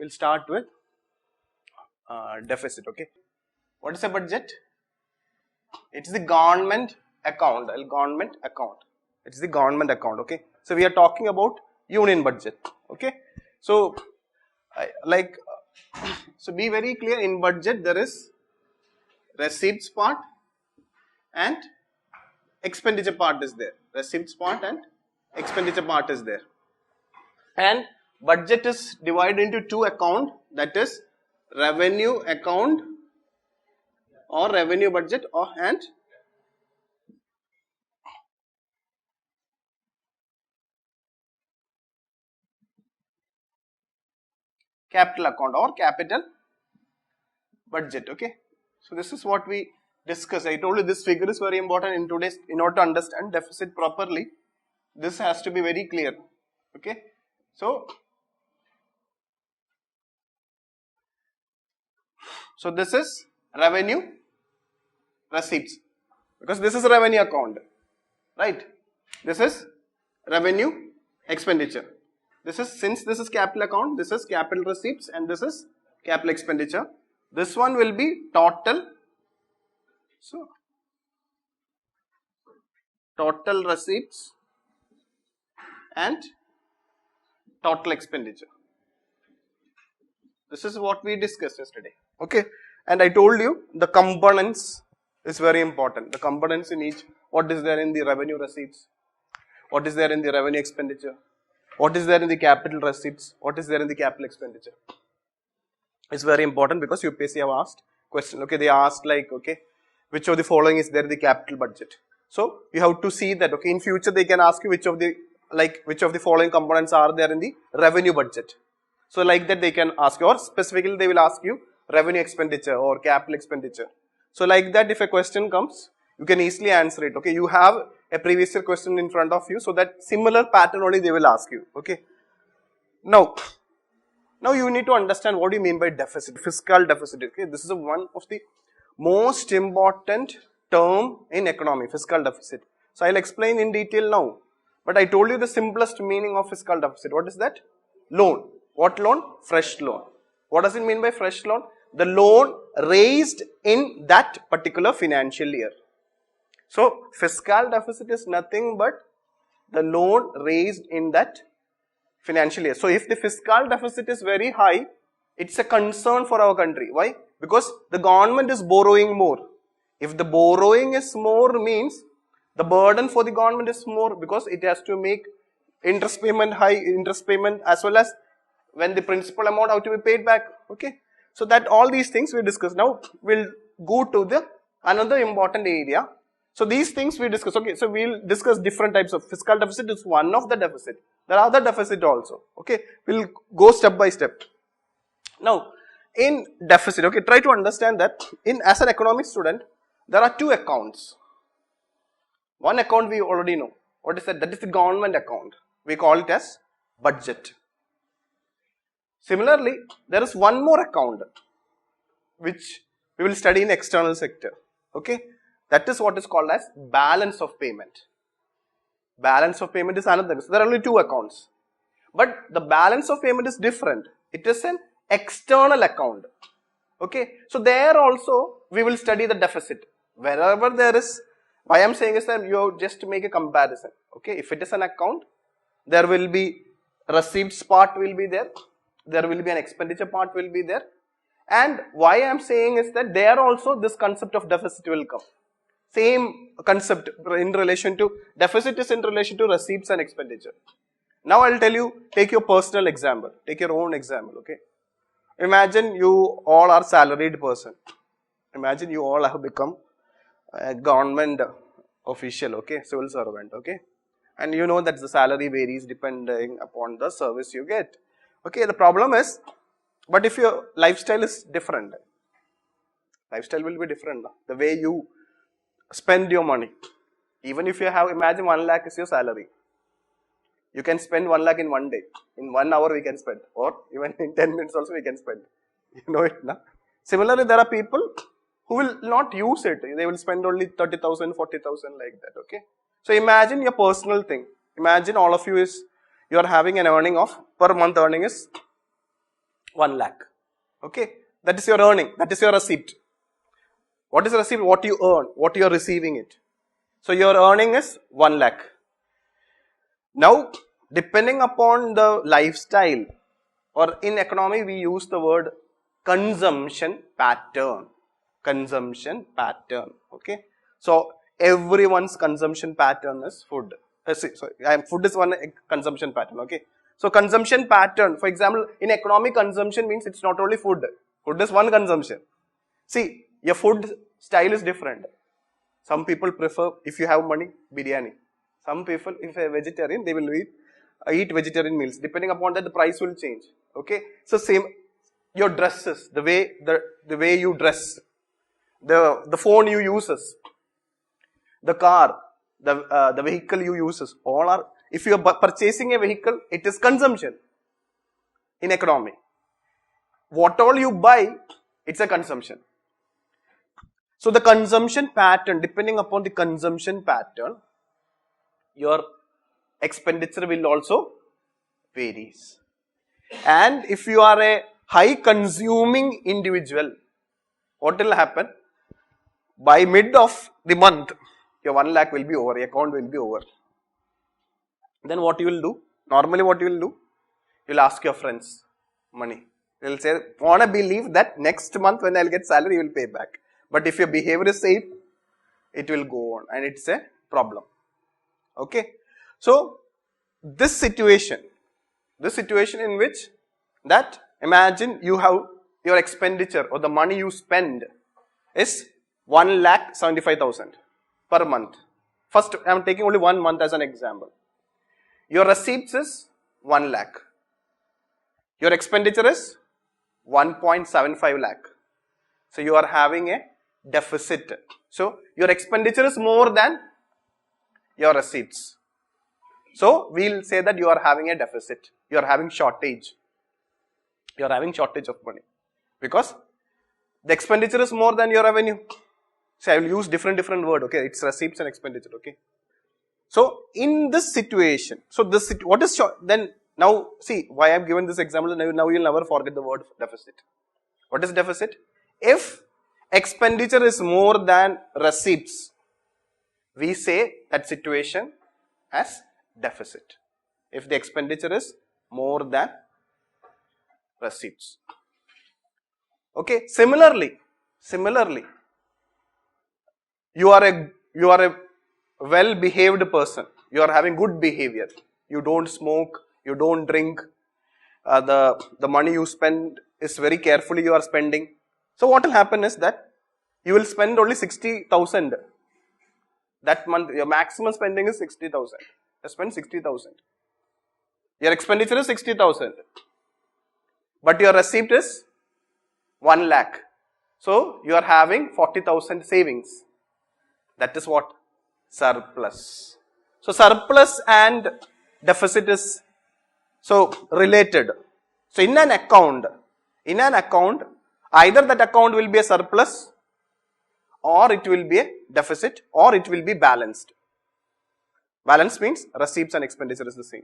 we'll start with deficit. Okay, what is a budget? It's the government account. Government account. It's the government account. Okay, so we are talking about union budget. Okay, so so be very clear. In budget there is receipts part and expenditure part is there. Receipts part and expenditure part is there. And budget is divided into two accounts, that is revenue account or revenue budget and capital account or capital budget. Okay, so this is what we discussed. I told you this figure is very important in today's, in order to understand deficit properly. This has to be very clear. Okay, so this is revenue receipts, because this is a revenue account, right? This is revenue expenditure. This is, since this is capital account, this is capital receipts and this is capital expenditure. This one will be total. So total receipts and total expenditure. This is what we discussed yesterday. Okay, and I told you the components is very important. The components in each, what is there in the revenue receipts, what is there in the revenue expenditure, what is there in the capital receipts, what is there in the capital expenditure. It's very important because UPSC have asked question. Okay, they asked like, okay, which of the following is there in the capital budget. So you have to see that. Okay, in future they can ask you which of the following components are there in the revenue budget. So like that they can ask you, or specifically they will ask you revenue expenditure or capital expenditure. So like that, if a question comes, you can easily answer it. Okay, you have a previous year question in front of you, so that similar pattern only they will ask you. Okay, now you need to understand what do you mean by deficit, fiscal deficit. Okay, this is one of the most important term in economy, fiscal deficit. So I'll explain in detail now, but I told you the simplest meaning of fiscal deficit. What is that? Loan. What loan? Fresh loan. What does it mean by fresh loan? The loan raised in that particular financial year. So fiscal deficit is nothing but the loan raised in that financial year. So if the fiscal deficit is very high, it's a concern for our country. Why? Because the government is borrowing more. If the borrowing is more, means the burden for the government is more, because it has to make interest payment, high interest payment, as well as when the principal amount have to be paid back. Okay, so that all these things we discuss. Now we'll go to the another important area. So these things we discuss. Okay, so we'll discuss different types of fiscal deficit. Is one of the deficit. There are other deficit also. Okay, we'll go step by step. Now in deficit, okay, try to understand that as an economics student, there are two accounts. One account we already know. What is that? That is the government account. We call it as budget. Similarly, there is one more account which we will study in external sector. Okay, that is what is called as balance of payment. Balance of payment is another. So there are only two accounts, but the balance of payment is different. It is an external account. Okay, so there also we will study the deficit. Wherever there is, why I am saying is that you just to make a comparison. Okay, if it is an account, there will be receipts part will be there. There will be an expenditure part will be there. And why I am saying is that there also this concept of deficit will come. Same concept in relation to, deficit is in relation to receipts and expenditure. Now I will tell you, take your personal example, take your own example. Okay, imagine you all are salaried person. Imagine you all have become a government official, okay, civil servant, okay, and you know that the salary varies depending upon the service you get. Okay, the problem is, but if your lifestyle is different, lifestyle will be different. The way you spend your money, even if you have, imagine 1 lakh is your salary, you can spend 1 lakh in one day, in 1 hour we can spend, or even in 10 minutes also we can spend. You know it, na? Similarly, there are people who will not use it. They will spend only 30,000, 40,000 like that. Okay. So imagine your personal thing. Imagine all of you are having an earning of, per month earning is 1 lakh. Okay, that is your earning, that is your receipt. What is receipt? What you earn, what you are receiving it. So your earning is 1 lakh. Now, depending upon the lifestyle, or in economy we use the word consumption pattern. Consumption pattern. Okay. So everyone's consumption pattern is food. Food is one consumption pattern. Okay. So consumption pattern, for example, in economic consumption means it's not only food. Food is one consumption. See, your food style is different. Some people prefer, if you have money, biryani. Some people, if a vegetarian, they will eat vegetarian meals. Depending upon that, the price will change. Okay. So same, your dresses, the way you dress, the phone you uses, the car, the vehicle you uses, all are, if you are purchasing a vehicle, it is consumption in economy. What all you buy, it's a consumption. So the consumption pattern, depending upon the consumption pattern, your expenditure will also varies. And if you are a high consuming individual, what will happen? By mid of the month, your 1 lakh will be over, your account will be over. Then what you will do? Normally what you will do? You will ask your friends money. They will say, wanna believe that next month when I will get salary, you will pay back. But if your behavior is safe, it will go on and it's a problem. Okay. So, this situation in which that imagine you have your expenditure or the money you spend is 1,75,000 per month. First, I am taking only 1 month as an example. Your receipts is 1 lakh. Your expenditure is 1.75 lakh. So, you are having a deficit. So, your expenditure is more than your receipts. So, we will say that you are having a deficit. You are having shortage. You are having shortage of money. Because the expenditure is more than your revenue. So, I will use different word. Okay, it's receipts and expenditure. Okay. So, in this situation, what is then now see why I have given this example. Now you will never forget the word deficit. What is deficit? If expenditure is more than receipts, we say that situation has deficit. If the expenditure is more than receipts. Okay. Similarly, you are a well-behaved person. You are having good behavior. You don't smoke. You don't drink. The money you spend is very carefully you are spending. So what will happen is that you will spend only 60,000. That month, your maximum spending is 60,000. You spend 60,000. Your expenditure is 60,000. But your receipt is 1 lakh. So you are having 40,000 savings. That is what? Surplus. So surplus and deficit is so related. So in an account, either that account will be a surplus, or it will be a deficit, or it will be balanced. Balance means receipts and expenditure is the same.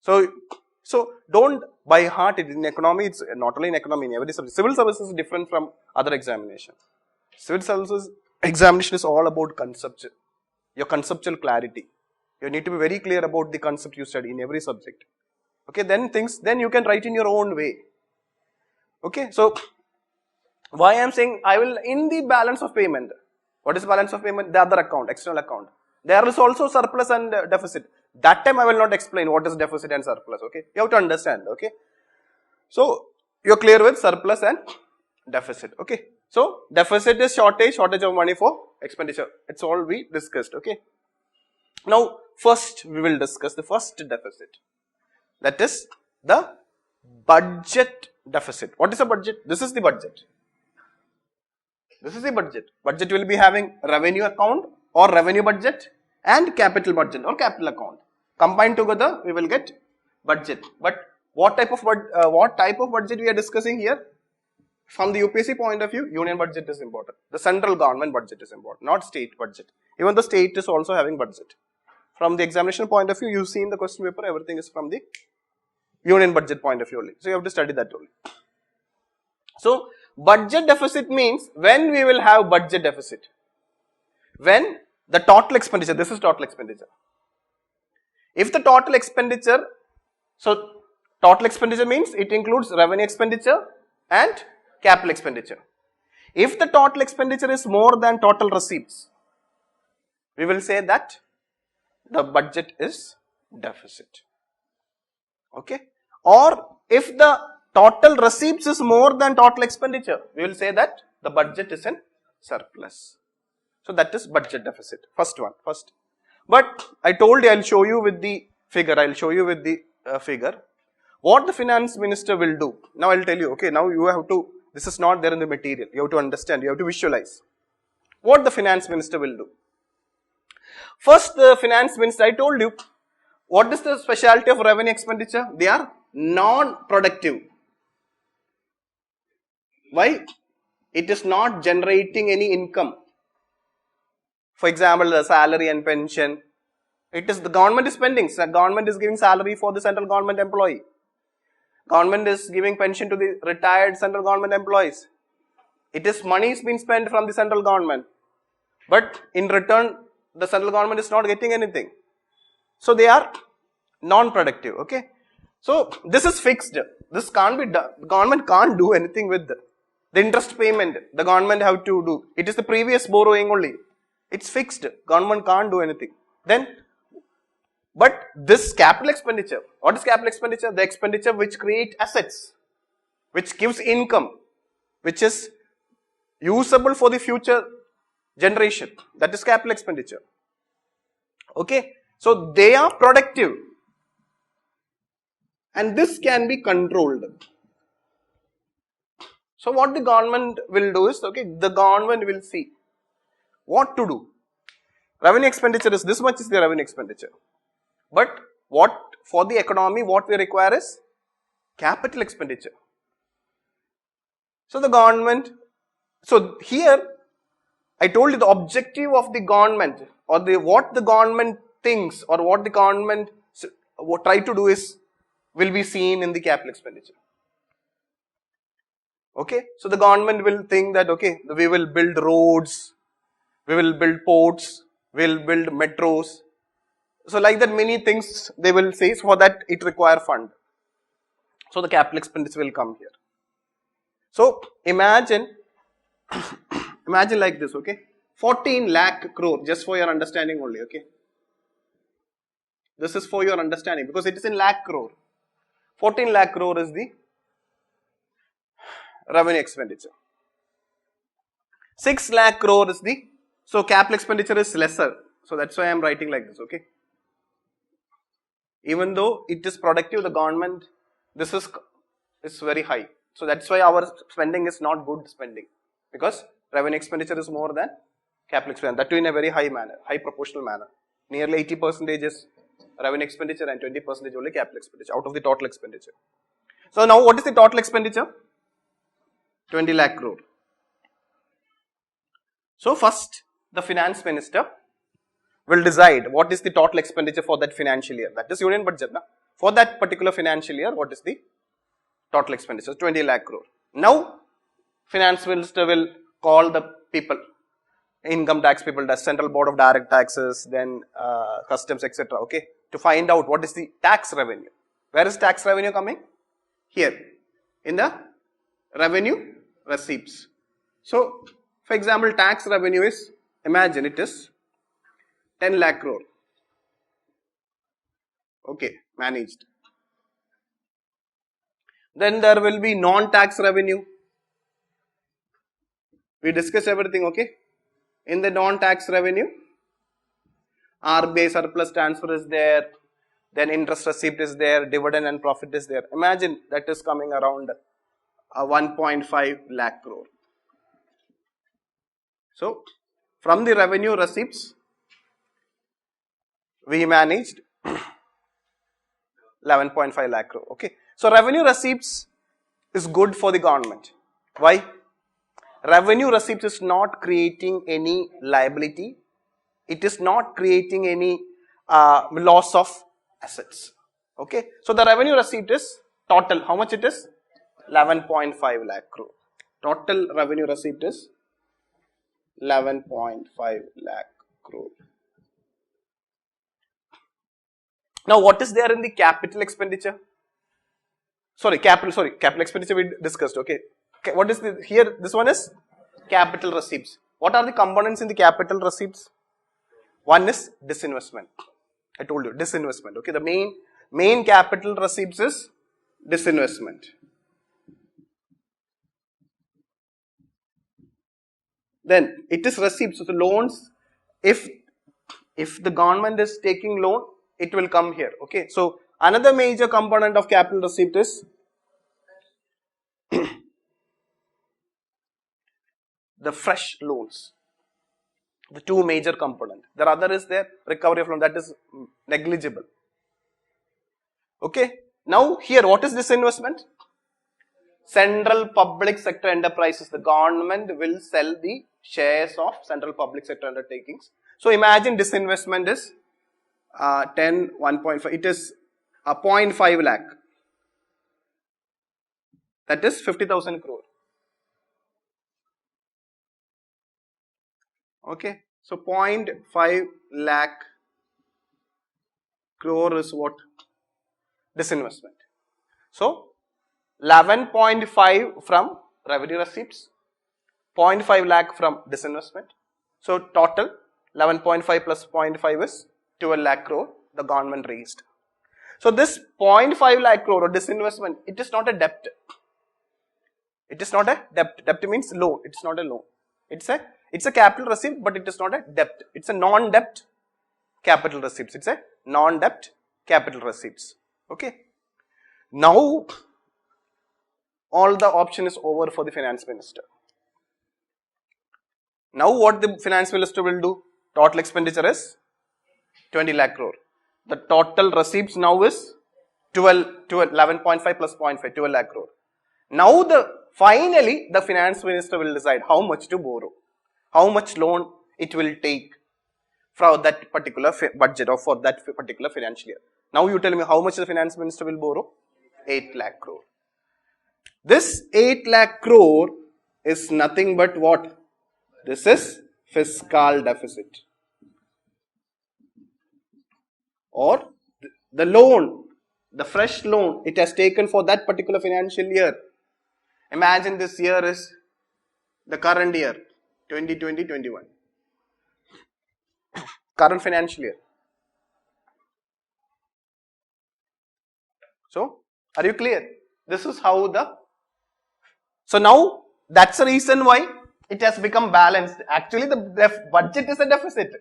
So don't by heart it in economy. It's not only in economy, in every subject. Civil services is different from other examination. Civil services examination is all about conceptual, your conceptual clarity. You need to be very clear about the concept you study in every subject. Okay, then you can write in your own way. Okay, so why I am saying I will in the balance of payment. What is balance of payment? The other account, external account. There is also surplus and deficit. That time I will not explain what is deficit and surplus. Okay, you have to understand. Okay, so you are clear with surplus and deficit. Okay, so deficit is shortage of money for expenditure. It's all we discussed. Okay, now first we will discuss the first deficit. That is the budget deficit. What is a budget? This is the budget. This is the budget. Budget will be having revenue account or revenue budget and capital budget or capital account. Combined together, we will get budget. But what type of budget we are discussing here? From the UPSC point of view, union budget is important. The central government budget is important, not state budget. Even the state is also having budget. From the examination point of view, you see in the question paper, everything is from the Union budget point of view only. So you have to study that only. So budget deficit means when we will have budget deficit. When the total expenditure, this is total expenditure. If the total expenditure, so total expenditure means it includes revenue expenditure and capital expenditure. If the total expenditure is more than total receipts, we will say that the budget is deficit. Okay. Or if the total receipts is more than total expenditure, we will say that the budget is in surplus. So that is budget deficit. First one. But I told you I will show you with the figure. I will show you with the figure what the finance minister will do. Now I will tell you. Okay. Now you have to. This is not there in the material. You have to understand. You have to visualize what the finance minister will do. First, the finance minister. I told you. What is the specialty of revenue expenditure? They are non-productive. Why? It is not generating any income. For example, the salary and pension. It is the government is spending. So government is giving salary for the central government employee. Government is giving pension to the retired central government employees. It is money is being spent from the central government. But in return, the central government is not getting anything. So they are non-productive. Okay. So this is fixed. This can't be done. The government can't do anything with the interest payment. The government have to do. It is the previous borrowing only. It's fixed. Government can't do anything. Then, but this capital expenditure. What is capital expenditure? The expenditure which create assets, which gives income, which is usable for the future generation. That is capital expenditure. Okay. So they are productive. And this can be controlled. So what the government will do is, okay, the government will see what to do. Revenue expenditure is this much is the revenue expenditure. But what for the economy, what we require is capital expenditure. So the government, so here I told you the objective of the government or what the government thinks or what the government try to do is will be seen in the capital expenditure. Okay, so the government will think that okay, we will build roads, we will build ports, we will build metros. So like that many things they will say, for that it require fund. So the capital expenditure will come here. So imagine like this, okay, 14 lakh crore, just for your understanding only, okay. This is for your understanding because it is in lakh crore. 14 lakh crore is the revenue expenditure. 6 lakh crore is the, so capital expenditure is lesser. So that's why I am writing like this, okay. Even though it is productive, the government, this is very high. So that's why our spending is not good spending. Because revenue expenditure is more than capital expenditure. That too in a very high manner, high proportional manner. Nearly 80% is revenue expenditure and 20% only capital expenditure out of the total expenditure. So now what is the total expenditure? 20 lakh crore. So first the finance minister will decide what is the total expenditure for that financial year. That is union budget. Na? For that particular financial year, what is the total expenditure? 20 lakh crore. Now finance minister will call the people, income tax people, the Central Board of Direct Taxes, then customs, etc. Okay, to find out what is the tax revenue. Where is tax revenue coming? Here, in the revenue receipts. So, for example, tax revenue is, imagine it is 10 lakh crore. Okay, managed. Then there will be non-tax revenue. We discussed everything, okay. In the non-tax revenue, RBI surplus transfer is there, then interest receipt is there, dividend and profit is there. Imagine that is coming around 1.5 lakh crore. So, from the revenue receipts, we managed 11.5 lakh crore. Okay. So, revenue receipts is good for the government. Why? Revenue receipts is not creating any liability. It is not creating any loss of assets. Okay, so the revenue receipt is total, how much it is? 11.5 lakh crore. Total revenue receipt is 11.5 lakh crore. Now what is there in the capital expenditure? Capital expenditure we discussed, okay. What is here, this one is capital receipts. What are the components in the capital receipts? One is disinvestment. I told you, disinvestment, okay. The main capital receipts is disinvestment. Then it is receipts, so the loans, if the government is taking loan, it will come here, okay. So another major component of capital receipt is the fresh loans. The two major component. The other is their recovery from that is negligible. Okay. Now here, what is this investment? Central public sector enterprises. The government will sell the shares of central public sector undertakings. So imagine this investment is 1.5. It is 0.5 lakh. That is 50,000 crore. Okay, so 0.5 lakh crore is what? Disinvestment. So 11.5 from revenue receipts, 0.5 lakh from disinvestment. So total 11.5 plus 0.5 is 12 lakh crore the government raised. So this 0.5 lakh crore or disinvestment, it is not a debt. It is not a debt. Debt means loan. It is not a loan. It's a capital receipt, but it is not a debt. It's a non-debt capital receipts. It's a non-debt capital receipts. Okay. Now, all the option is over for the finance minister. Now, what the finance minister will do? Total expenditure is 20 lakh crore. The total receipts now is 11.5 plus 0.5, 12 lakh crore. Now, finally, the finance minister will decide how much to borrow. How much loan it will take for that particular budget or for that particular financial year. Now you tell me how much the finance minister will borrow? 8 lakh crore. This 8 lakh crore is nothing but what? This is fiscal deficit. Or the loan, the fresh loan it has taken for that particular financial year. Imagine this year is the current year. 2020-21. Current financial year. So, are you clear? This is how so now, that's the reason why it has become balanced. Actually, the budget is a deficit.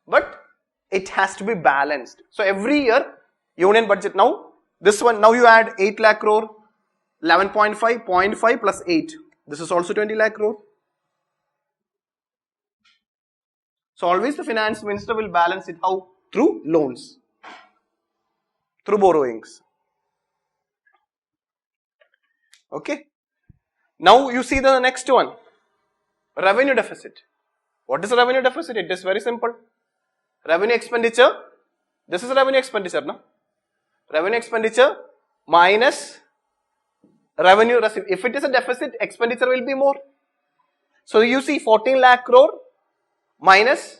But, it has to be balanced. So, every year, union budget now, this one, now you add 8 lakh crore, 11.5, 0.5 plus 8. This is also 20 lakh crore. So always the finance minister will balance it how? Through loans, through borrowings. Okay. Now you see the next one, revenue deficit. What is revenue deficit? It is very simple. Revenue expenditure. This is revenue expenditure, no? Revenue expenditure minus revenue receipt. If it is a deficit, expenditure will be more. So you see 14 lakh crore. Minus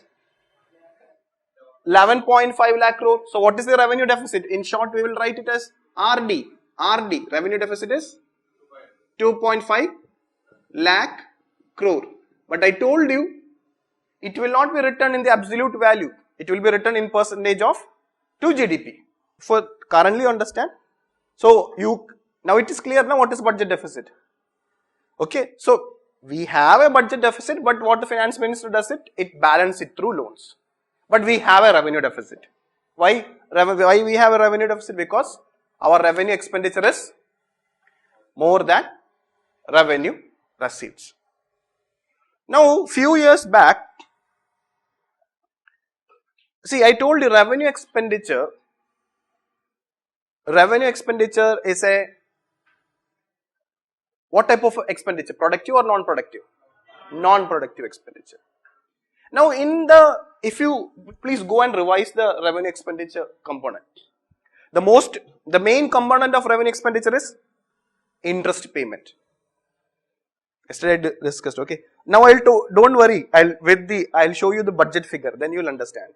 11.5 lakh crore. So what is the revenue deficit? In short, we will write it as RD. RD. Revenue deficit is 2.5 lakh crore. But I told you, it will not be written in the absolute value. It will be written in percentage of to GDP. For currently understand. So now it is clear now what is budget deficit. Okay. So we have a budget deficit, but what the finance minister does it balances it through loans. But we have a revenue deficit. Why we have a revenue deficit? Because our revenue expenditure is more than revenue receipts. Now, few years back, see, I told you revenue expenditure is a what type of expenditure? Productive or non-productive? Non-productive expenditure. Now, if you please go and revise the revenue expenditure component. The main component of revenue expenditure is interest payment. Yesterday I discussed, okay. Now don't worry, I'll show you the budget figure, then you'll understand.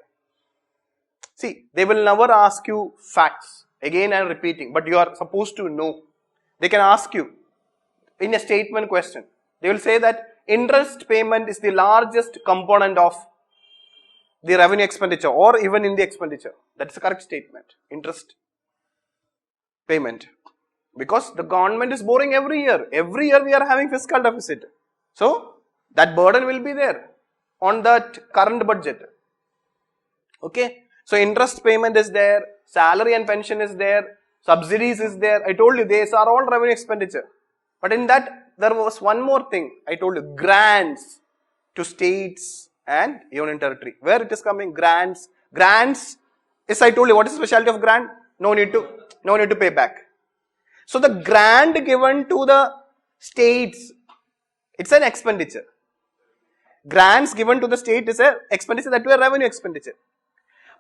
See, they will never ask you facts. Again I'm repeating, but you are supposed to know. They can ask you in a statement question. They will say that interest payment is the largest component of the revenue expenditure or even in the expenditure. That's the correct statement. Interest payment. Because the government is borrowing every year. Every year we are having fiscal deficit. So, that burden will be there on that current budget. Okay. So, interest payment is there, salary and pension is there, subsidies is there. I told you these are all revenue expenditure. But in that there was one more thing. I told you grants to states and union territory. Where it is coming? Grants. Grants is, I told you, what is the specialty of grant? No need to pay back. So the grant given to the states, it's an expenditure. Grants given to the state is an expenditure, that were revenue expenditure.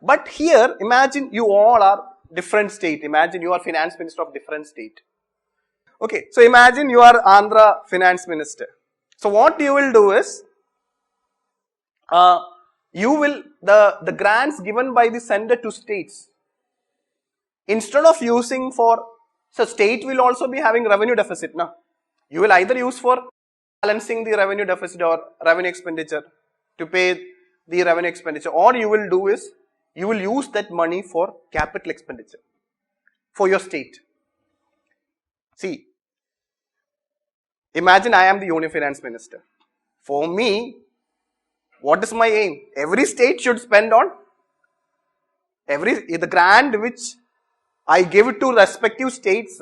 But here, imagine you all are different state. Imagine you are finance minister of different state. Okay, so imagine you are Andhra finance minister. So what you will do is, the grants given by the center to states, instead of using for, so state will also be having revenue deficit now. You will either use for balancing the revenue deficit or revenue expenditure to pay the revenue expenditure, or you will do is, you will use that money for capital expenditure for your state. See, imagine I am the union finance minister. For me, what is my aim? Every state should spend on the grant which I give to respective states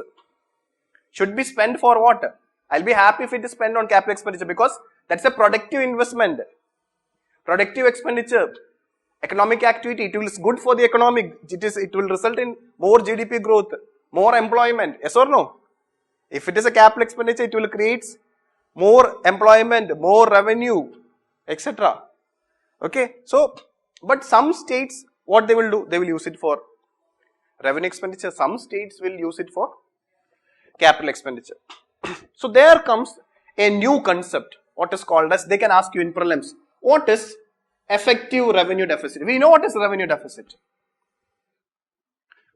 should be spent for what? I'll be happy if it is spent on capital expenditure, because that's a productive investment, productive expenditure, economic activity. It is good for the economic. It will result in more GDP growth, more employment. Yes or no? If it is a capital expenditure, it will create more employment, more revenue, etc. Okay. So, but some states, what they will do? They will use it for revenue expenditure. Some states will use it for capital expenditure. So there comes a new concept, what is called as, they can ask you in prelims, what is effective revenue deficit? We know what is revenue deficit.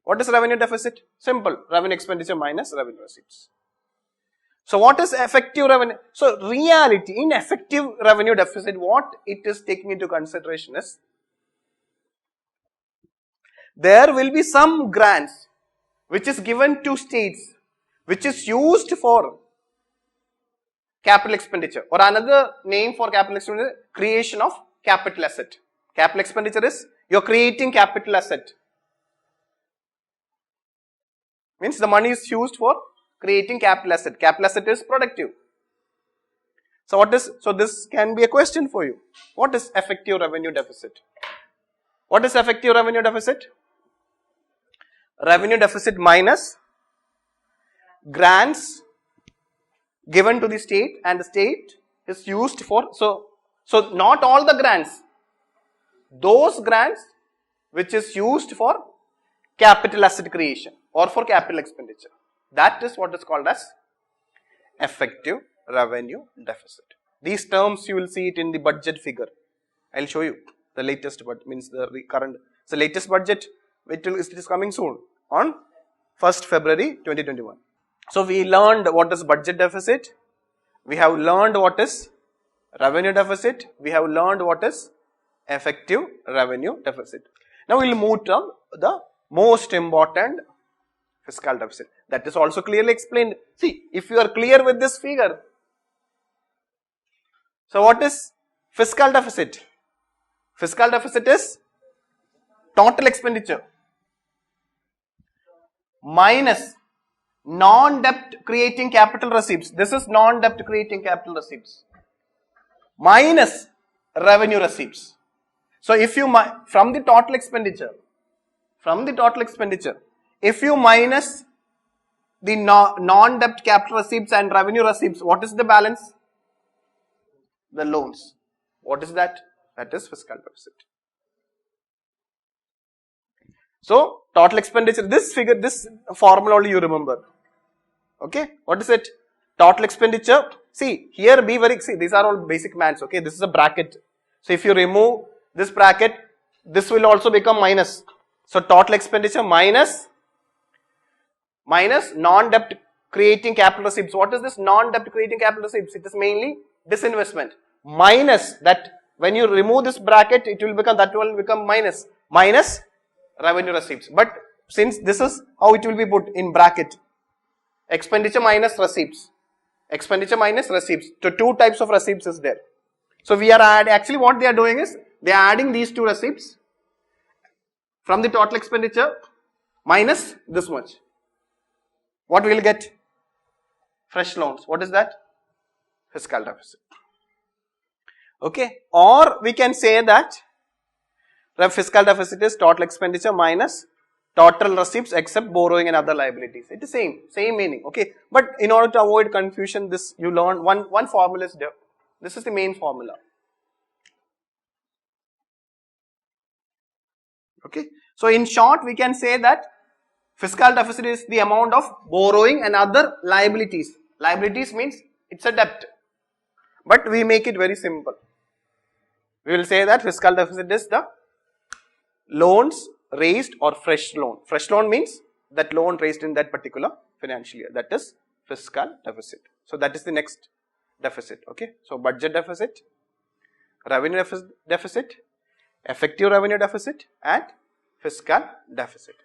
What is revenue deficit? Simple, revenue expenditure minus revenue receipts. So what is effective revenue? So reality, in effective revenue deficit, what it is taking into consideration is, there will be some grants which is given to states, which is used for capital expenditure, or another name for capital expenditure, creation of capital asset. Capital expenditure is, you are creating capital asset. Means the money is used for creating capital asset. Capital asset is productive. So this can be a question for you. What is effective revenue deficit? What is effective revenue deficit? Revenue deficit minus grants given to the state, and the state is used for, so not all the grants, those grants which is used for capital asset creation or for capital expenditure. That is what is called as effective revenue deficit. These terms you will see it in the budget figure. I'll show you the latest, but means the current, so latest budget, it is coming soon on 1st February 2021. So we learned what is budget deficit, we have learned what is revenue deficit, we have learned what is effective revenue deficit. Now we will move to the most important fiscal deficit. That is also clearly explained. See, if you are clear with this figure, so what is fiscal deficit? Fiscal deficit is total expenditure minus non-debt creating capital receipts. This is non-debt creating capital receipts minus revenue receipts. So if you from the total expenditure, if you minus the non-debt capital receipts and revenue receipts, what is the balance? The loans. What is that? That is fiscal deficit. So total expenditure, this figure, this formula only you remember. Okay, what is it? Total expenditure. See here, be very, see these are all basic maths. Okay, this is a bracket. So if you remove this bracket, this will also become minus. So total expenditure minus non-debt creating capital receipts. What is this non-debt creating capital receipts? It is mainly disinvestment. Minus that, when you remove this bracket, it will become, that will become minus revenue receipts. But since this is how it will be put in bracket, expenditure minus receipts. Expenditure minus receipts. So two types of receipts is there. So we are actually what they are doing is, they are adding these two receipts from the total expenditure minus this much. What we will get? Fresh loans. What is that? Fiscal deficit. Okay. Or we can say that the fiscal deficit is total expenditure minus total receipts except borrowing and other liabilities. It is same meaning. Okay. But in order to avoid confusion, this you learn one formula is there. This is the main formula. Okay. So in short, we can say that fiscal deficit is the amount of borrowing and other liabilities. Liabilities means it's a debt. But we make it very simple. We will say that fiscal deficit is the loans raised or fresh loan. Fresh loan means that loan raised in that particular financial year. That is fiscal deficit. So that is the next deficit. Okay. So budget deficit, revenue deficit, effective revenue deficit and fiscal deficit.